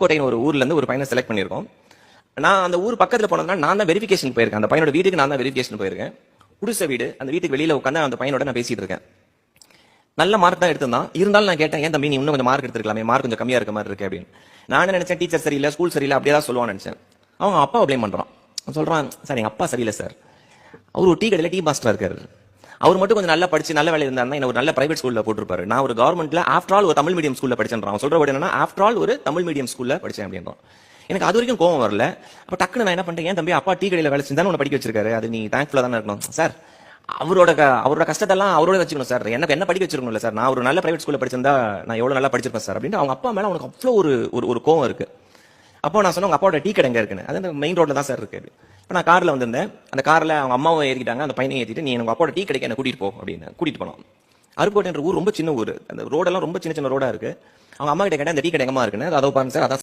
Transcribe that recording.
கோட்டைன்னு ஒரு ஊர்ல இருந்து ஒரு பையனை செலக்ட் பண்ணியிருக்கோம். நான் அந்த ஊர் பக்கத்துல போனதுனால நான் தான் வெரிஃபிகேஷன் போயிருக்கேன். அந்த பையனோட வீட்டுக்கு நான் தான் வெரிஃபிகேஷன் போயிருக்கேன். குடிசை வீடு, அந்த வீட்டுக்கு வெளியில உட்காந்து அந்த பையனோட நான் பேசிட்டு இருக்கேன். நல்ல மார்க் தான் எடுத்திருந்தான். இருந்தாலும் நான் கேட்டேன், ஏன் தம்பி நீ இன்னும் கொஞ்சம் மார்க் எடுத்துருக்கலாமே, மார்க் கொஞ்சம் கம்மியா இருக்க மாதிரி இருக்கு அப்படின்னு. நான் என்ன நினைச்சேன், டீச்சர் சரியில்லை, ஸ்கூல் சரியில்லை, அப்படியே தான் சொல்லுவான்னு நினைச்சேன். அவங்க அப்பாவை ப்ளேம் பண்றான். சொல்றான், சார் எங்க அப்பா சரியில்லை சார், அவர் ஒரு டீ கடையில டீ மாஸ்டரா இருக்காரு, அவர் மட்டும் கொஞ்சம் நல்லா படிச்சு நல்ல வேலை இருந்தாருன்னா என்ன ஒரு நல்ல பிரைவேட் ஸ்கூல்ல போட்டுருப்பாரு. நான் ஒரு கவர்மெண்ட்ல ஆஃப்டர் ஆல் ஒரு தமிழ் மீடியம் ஸ்கூல்ல படிச்சேன். அவன் சொல்ற வேர்டு என்னன்னா, ஆஃப்டர் ஆல் ஒரு தமிழ் மீடியம் ஸ்கூல்ல படிச்சேன் அப்படின்றான். எனக்கு அது வரைக்கும் கோவம் வரல. அப்ப டக்குன்னு நான் என்ன பண்ணிட்டேன், ஏன் தம்பி அப்பா டீ கடையில வேலை செஞ்சு தானே உன்னை படிக்க வச்சிருக்காரு, அது நீ தேங்க்ஃபுல்லா தானே இருக்கணும் சார். அவரோட கஷ்டத்தெல்லாம் அவரோட வச்சுக்கணும் சார், எனக்கு என்ன படிக்க வச்சிருக்கணும்ல சார், நான் ஒரு நல்ல பிரைவேட் ஸ்கூல்ல படிச்சிருந்தா நான் எவ்வளவு நல்லா படிச்சிருப்பேன் சார் அப்படின்னு. அவங்க அப்பா மேல உனக்கு அவ்வளவு ஒரு கோவம் இருக்கு. அப்போ நான் சொன்னேன், உங்க அப்பாவோட டீ கடை எங்க இருக்குன்னு. அது அந்த மெயின் ரோட்ல தான் சார் இருக்கு. இப்போ நான் கார்ல வந்திருந்தேன். அந்த கார்ல அவங்க அம்மாவும் ஏறிட்டாங்க, அந்த பையனையும் ஏற்றிட்டு, நீ உங்க அப்பாவோட டீ கடைக்கு என்ன கூட்டிட்டு போ அப்படின்னு கூட்டிட்டு போனோம். அருப்புக்கோட்டை ஊர் ரொம்ப சின்ன ஊர், அந்த ரோடெல்லாம் ரொம்ப சின்ன சின்ன ரோடா இருக்கு. அவங்க அம்மா கிட்ட கேட்டேன், அந்த டீ கடை எங்கம்மா இருக்குன்னு. அதை பாருங்க சார், அதான்